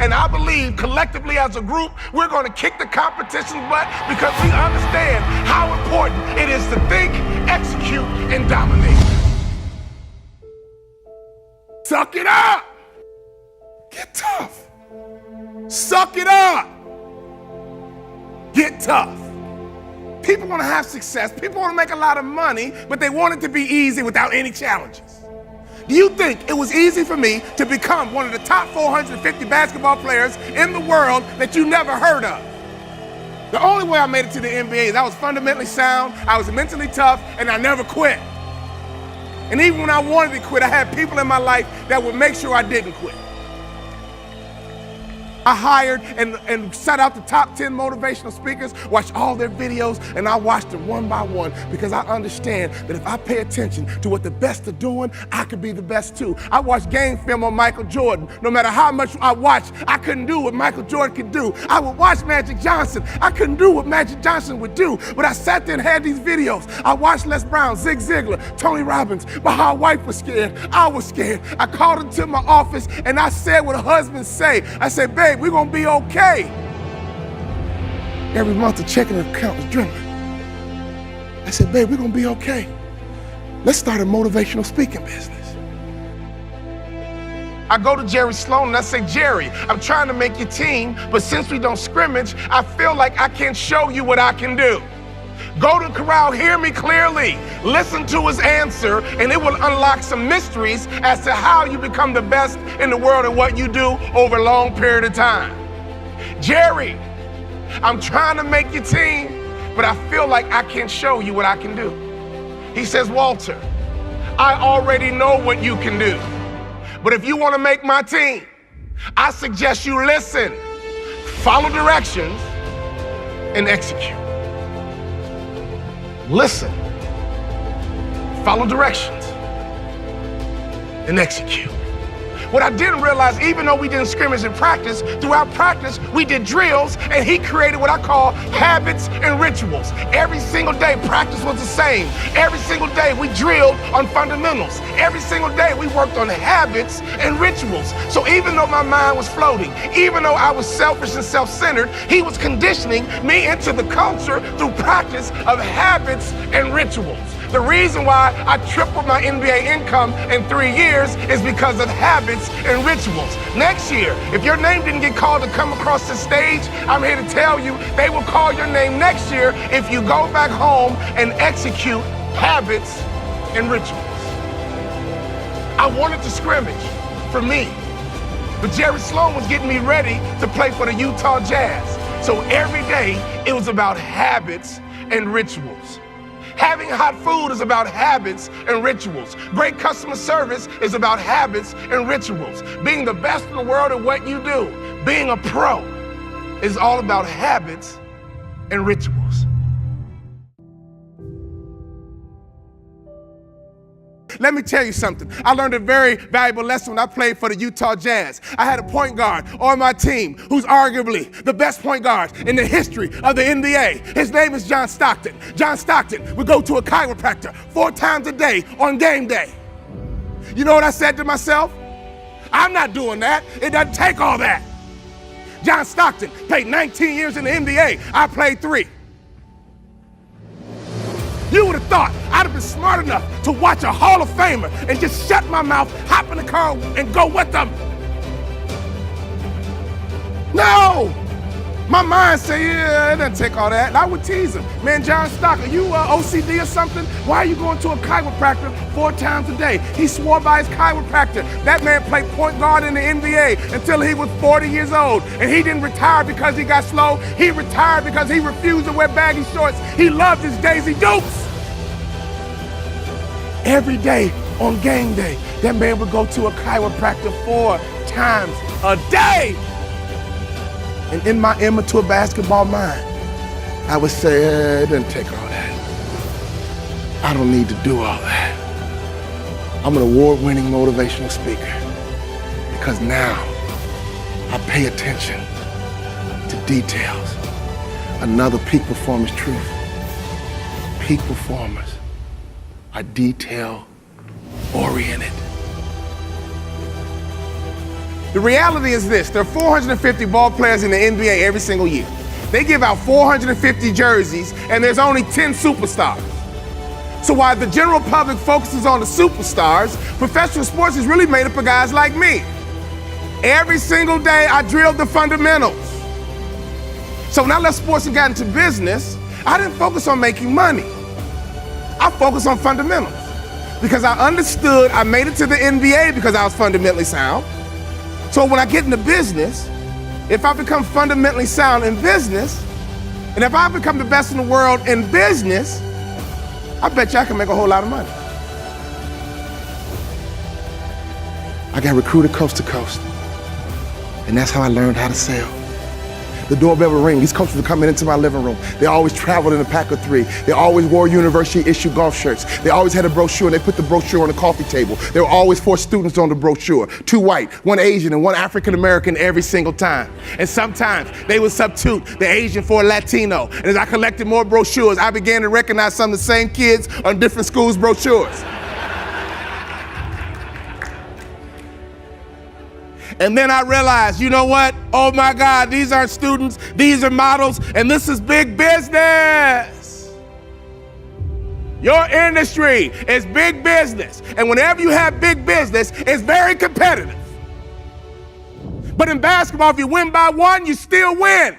And I believe collectively as a group, we're going to kick the competition's butt because we understand how important it is to think, execute, and dominate. Suck it up. Get tough. Suck it up. Get tough. People want to have success. People want to make a lot of money, but they want it to be easy without any challenges. Do you think it was easy for me to become one of the top 450 basketball players in the world that you never heard of? The only way I made it to the NBA is I was fundamentally sound, I was mentally tough, and I never quit. And even when I wanted to quit, I had people in my life that would make sure I didn't quit. I hired and sought out the top 10 motivational speakers, watched all their videos, and I watched them one by one because I understand that if I pay attention to what the best are doing, I could be the best too. I watched game film on Michael Jordan. No matter how much I watched, I couldn't do what Michael Jordan could do. I would watch Magic Johnson. I couldn't do what Magic Johnson would do, but I sat there and had these videos. I watched Les Brown, Zig Ziglar, Tony Robbins, but my wife was scared. I was scared. I called into my office and I said what husbands say. I said, babe, we're gonna be okay. Every month the checking account was dwindling. I said, babe, we're gonna be okay. Let's start a motivational speaking business. I go to Jerry Sloan and I say, Jerry, I'm trying to make your team, but since we don't scrimmage, I feel like I can't show you what I can do. Go to Corral, hear me clearly, listen to his answer, and it will unlock some mysteries as to how you become the best in the world at what you do over a long period of time. Jerry, I'm trying to make your team, but I feel like I can't show you what I can do. He says, Walter, I already know what you can do, but if you want to make my team, I suggest you listen, follow directions, and execute. Listen, follow directions, and execute. What I didn't realize, even though we didn't scrimmage in practice, throughout practice, we did drills, and he created what I call habits and rituals. Every single day, practice was the same. Every single day, we drilled on fundamentals. Every single day, we worked on habits and rituals. So even though my mind was floating, even though I was selfish and self-centered, he was conditioning me into the culture through practice of habits and rituals. The reason why I tripled my NBA income in 3 years is because of habits and rituals. Next year, if your name didn't get called to come across the stage, I'm here to tell you they will call your name next year if you go back home and execute habits and rituals. I wanted to scrimmage for me, but Jerry Sloan was getting me ready to play for the Utah Jazz. So every day, it was about habits and rituals. Having hot food is about habits and rituals. Great customer service is about habits and rituals. Being the best in the world at what you do, being a pro, is all about habits and rituals. Let me tell you something. I learned a very valuable lesson when I played for the Utah Jazz. I had a point guard on my team who's arguably the best point guard in the history of the NBA. His name is John Stockton. John Stockton would go to a chiropractor 4 times a day on game day. You know what I said to myself? I'm not doing that. It doesn't take all that. John Stockton played 19 years in the NBA. I played 3. You would have thought I'd have been smart enough to watch a Hall of Famer and just shut my mouth, hop in the car, and go with them. No! My mind said, yeah, it doesn't take all that. And I would tease him. Man, John Stockton, you OCD or something? Why are you going to a chiropractor 4 times a day? He swore by his chiropractor. That man played point guard in the NBA until he was 40 years old. And he didn't retire because he got slow. He retired because he refused to wear baggy shorts. He loved his Daisy Dukes. Every day on game day, that man would go to a chiropractor 4 times a day. And in my immature basketball mind, I would say, it doesn't take all that. I don't need to do all that. I'm an award-winning motivational speaker because now I pay attention to details. Another peak performance truth. Peak performers are detail-oriented. The reality is this, there are 450 ball players in the NBA every single year. They give out 450 jerseys and there's only 10 superstars. So while the general public focuses on the superstars, professional sports is really made up of guys like me. Every single day I drilled the fundamentals. So when I left sports and got into business, I didn't focus on making money. I focused on fundamentals because I understood I made it to the NBA because I was fundamentally sound. So when I get into business, if I become fundamentally sound in business, and if I become the best in the world in business, I bet you I can make a whole lot of money. I got recruited coast to coast, and that's how I learned how to sell. The doorbell would ring. These coaches would come into my living room. They always traveled in a pack of 3. They always wore university-issued golf shirts. They always had a brochure, and they put the brochure on the coffee table. There were always 4 students on the brochure, 2 white, 1 Asian, and 1 African-American every single time. And sometimes they would substitute the Asian for a Latino. And as I collected more brochures, I began to recognize some of the same kids on different schools' brochures. And then I realized, you know what? Oh my God, these aren't students, these are models, and this is big business. Your industry is big business. And whenever you have big business, it's very competitive. But in basketball, if you win by 1, you still win.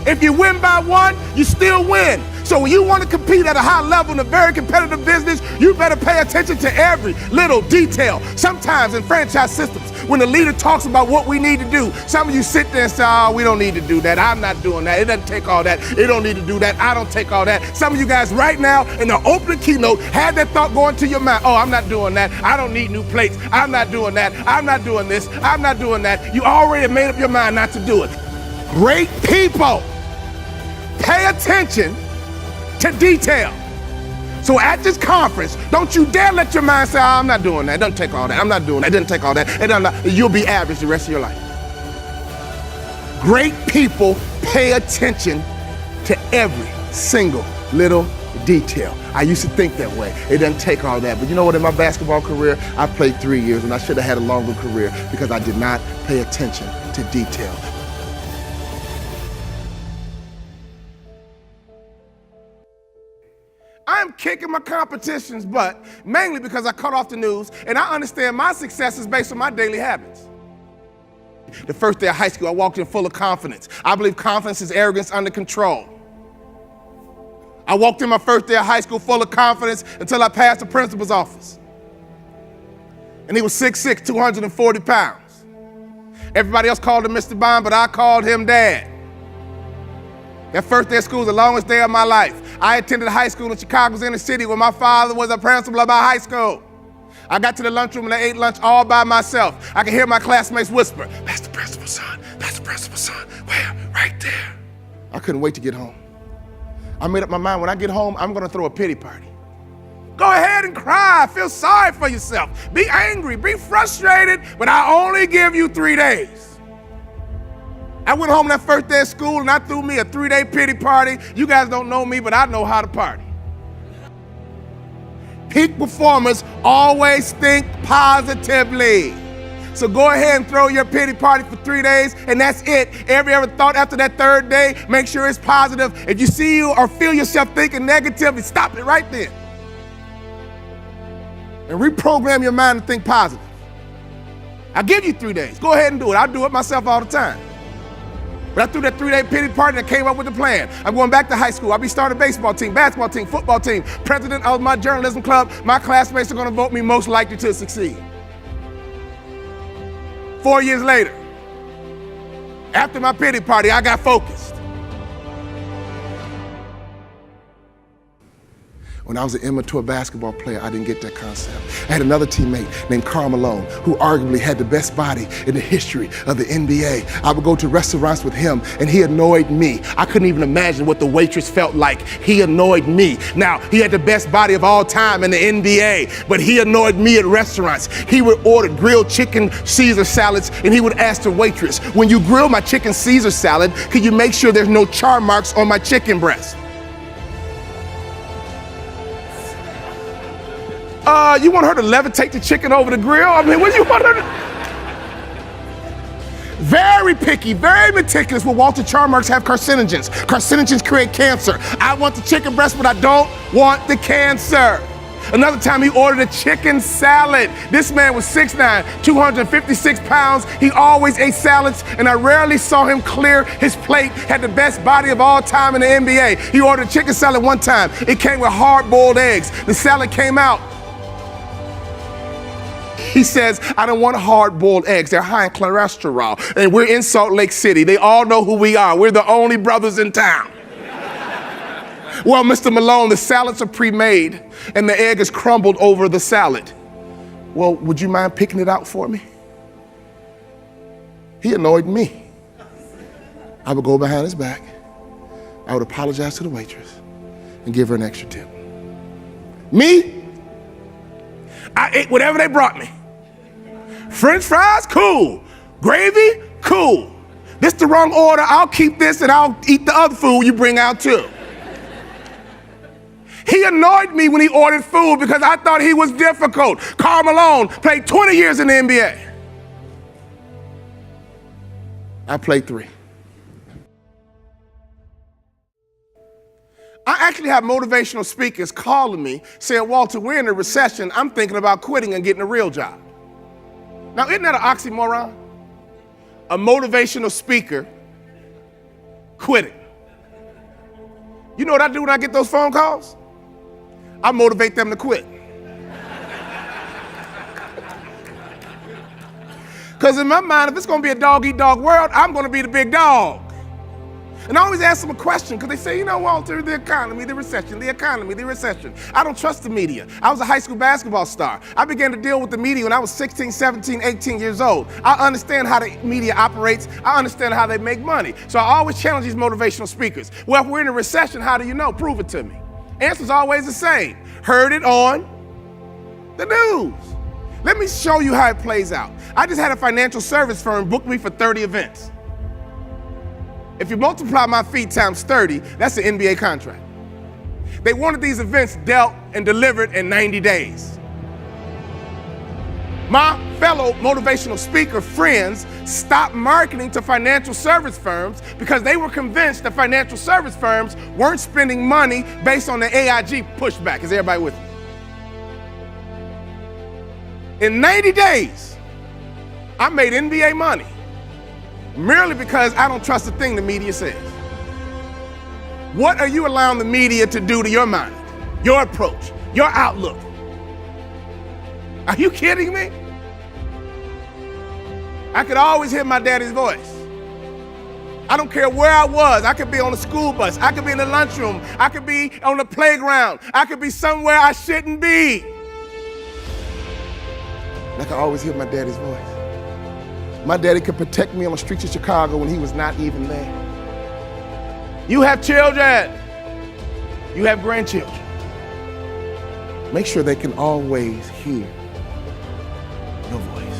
If you win by 1, you still win. So when you want to compete at a high level in a very competitive business, you better pay attention to every little detail. Sometimes in franchise systems, when the leader talks about what we need to do, some of you sit there and say, oh, we don't need to do that. I'm not doing that. It doesn't take all that. It don't need to do that. I don't take all that. Some of you guys right now in the opening keynote had that thought going to your mind. Oh, I'm not doing that. I don't need new plates. I'm not doing that. I'm not doing this. I'm not doing that. You already made up your mind not to do it. Great people pay attention to detail. So at this conference, don't you dare let your mind say, oh, I'm not doing that. It doesn't take all that. I'm not doing that. It doesn't take all that. You'll be average the rest of your life. Great people pay attention to every single little detail. I used to think that way. It doesn't take all that. But you know what? In my basketball career, I played 3 years and I should have had a longer career because I did not pay attention to detail. I'm kicking my competition's butt, mainly because I cut off the news and I understand my success is based on my daily habits. The first day of high school, I walked in full of confidence. I believe confidence is arrogance under control. I walked in my first day of high school full of confidence until I passed the principal's office. And he was 6'6", 240 pounds. Everybody else called him Mr. Bond, but I called him Dad. That first day of school was the longest day of my life. I attended high school in Chicago's inner city where my father was a principal of my high school. I got to the lunchroom and I ate lunch all by myself. I could hear my classmates whisper, that's the principal's son, that's the principal's son. Where? Right there. I couldn't wait to get home. I made up my mind, when I get home, I'm gonna throw a pity party. Go ahead and cry, feel sorry for yourself. Be angry, be frustrated, but I only give you 3 days. I went home that first day of school and I threw me a 3-day pity party. You guys don't know me, but I know how to party. Peak performers always think positively. So go ahead and throw your pity party for 3 days and that's it. Every other thought after that 3rd day, make sure it's positive. If you see you or feel yourself thinking negatively, stop it right then. And reprogram your mind to think positive. I'll give you 3 days. Go ahead and do it. I do it myself all the time. But I threw that 3-day pity party and I came up with a plan. I'm going back to high school. I'll be starting a baseball team, basketball team, football team, president of my journalism club. My classmates are going to vote me most likely to succeed. 4 years later, after my pity party, I got focused. When I was an immature basketball player, I didn't get that concept. I had another teammate named Karl Malone, who arguably had the best body in the history of the NBA. I would go to restaurants with him, and he annoyed me. I couldn't even imagine what the waitress felt like. He annoyed me. Now, he had the best body of all time in the NBA, but he annoyed me at restaurants. He would order grilled chicken Caesar salads, and he would ask the waitress, when you grill my chicken Caesar salad, could you make sure there's no char marks on my chicken breast? You want her to levitate the chicken over the grill? I mean, what do you want her to? Very picky, very meticulous. Will Walter Charmarks have carcinogens? Carcinogens create cancer. I want the chicken breast, but I don't want the cancer. Another time he ordered a chicken salad. This man was 6'9", 256 pounds. He always ate salads, and I rarely saw him clear his plate. Had the best body of all time in the NBA. He ordered a chicken salad one time. It came with hard-boiled eggs. The salad came out. He says, I don't want hard-boiled eggs. They're high in cholesterol. And we're in Salt Lake City. They all know who we are. We're the only brothers in town. Well, Mr. Malone, the salads are pre-made and the egg is crumbled over the salad. Well, would you mind picking it out for me? He annoyed me. I would go behind his back. I would apologize to the waitress and give her an extra tip. Me? I ate whatever they brought me. French fries? Cool. Gravy? Cool. This the wrong order. I'll keep this and I'll eat the other food you bring out too. He annoyed me when he ordered food because I thought he was difficult. Karl Malone played 20 years in the NBA. I played 3. I actually have motivational speakers calling me saying, Walter, we're in a recession. I'm thinking about quitting and getting a real job. Now, isn't that an oxymoron? A motivational speaker quitting. You know what I do when I get those phone calls? I motivate them to quit. Because in my mind, if it's going to be a dog-eat-dog world, I'm going to be the big dog. And I always ask them a question because they say, you know, Walter, the economy, the recession, the economy, the recession. I don't trust the media. I was a high school basketball star. I began to deal with the media when I was 16, 17, 18 years old. I understand how the media operates. I understand how they make money. So I always challenge these motivational speakers. Well, if we're in a recession, how do you know? Prove it to me. Answer's always the same. Heard it on the news. Let me show you how it plays out. I just had a financial service firm book me for 30 events. If you multiply my fee times 30, that's an NBA contract. They wanted these events dealt and delivered in 90 days. My fellow motivational speaker friends stopped marketing to financial service firms because they were convinced that financial service firms weren't spending money based on the AIG pushback. Is everybody with me? In 90 days, I made NBA money merely because I don't trust a thing the media says. What are you allowing the media to do to your mind, your approach, your outlook? Are you kidding me? I could always hear my daddy's voice. I don't care where I was. I could be on a school bus. I could be in the lunchroom. I could be on the playground. I could be somewhere I shouldn't be. I could always hear my daddy's voice. My daddy could protect me on the streets of Chicago when he was not even there. You have children. You have grandchildren. Make sure they can always hear your voice.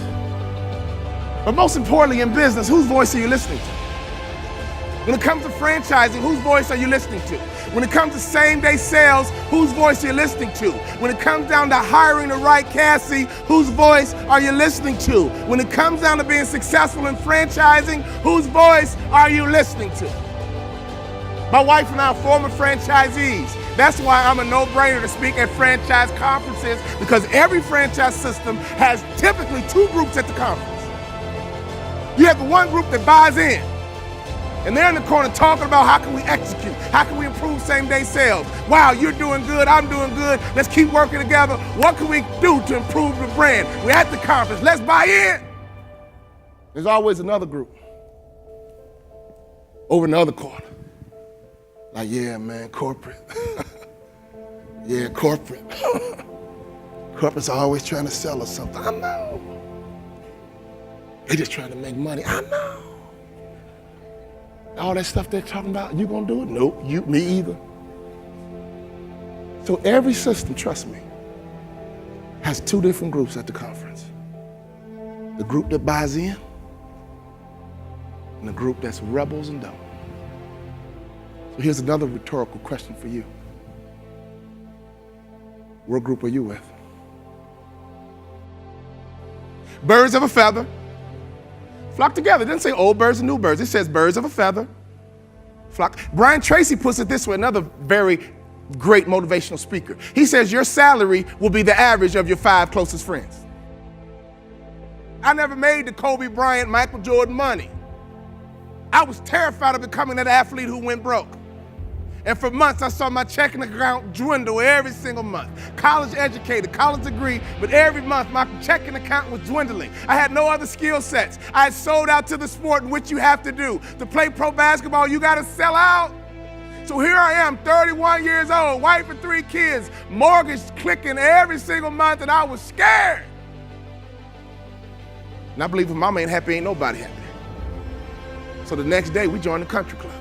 But most importantly in business, whose voice are you listening to? When it comes to franchising, whose voice are you listening to? When it comes to same-day sales, whose voice are you listening to? When it comes down to hiring the right Cassie, whose voice are you listening to? When it comes down to being successful in franchising, whose voice are you listening to? My wife and I are former franchisees. That's why I'm a no-brainer to speak at franchise conferences, because every franchise system has typically 2 groups at the conference. You have the one group that buys in, and they're in the corner talking about how can we execute, how can we improve same-day sales. Wow, you're doing good, I'm doing good, let's keep working together. What can we do to improve the brand? We're at the conference, let's buy in. There's always another group over in the other corner. Like, yeah, man, corporate. Yeah, corporate. Corporate's always trying to sell us something. I know. They're just trying to make money. I know. All that stuff they're talking about, you gonna do it? Nope, me either. So every system, trust me, has 2 different groups at the conference. The group that buys in and the group that's rebels and don't. So here's another rhetorical question for you. What group are you with? Birds of a feather Flock together. It doesn't say old birds and new birds. It says birds of a feather. Flock. Brian Tracy puts it this way, another very great motivational speaker. He says your salary will be the average of your 5 closest friends. I never made the Kobe Bryant, Michael Jordan money. I was terrified of becoming that athlete who went broke. And for months, I saw my checking account dwindle every single month. College educated, college degree, but every month my checking account was dwindling. I had no other skill sets. I had sold out to the sport in which you have to do. To play pro basketball, you gotta sell out. So here I am, 31 years old, wife and 3 kids, mortgage clicking every single month, and I was scared. And I believe if mama ain't happy, ain't nobody happy. So the next day, we joined the country club.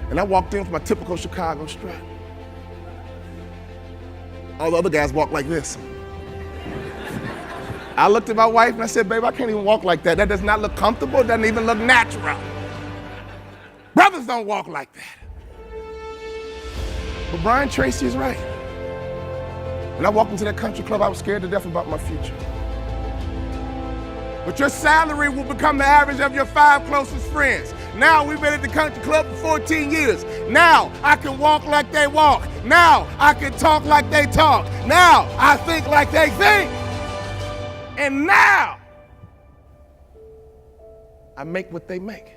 And I walked in with my typical Chicago strut. All the other guys walk like this. I looked at my wife and I said, babe, I can't even walk like that. That does not look comfortable. It doesn't even look natural. Brothers don't walk like that. But Brian Tracy is right. When I walked into that country club, I was scared to death about my future. But your salary will become the average of your 5 closest friends. Now we've been at the country club for 14 years. Now I can walk like they walk. Now I can talk like they talk. Now I think like they think. And now I make what they make.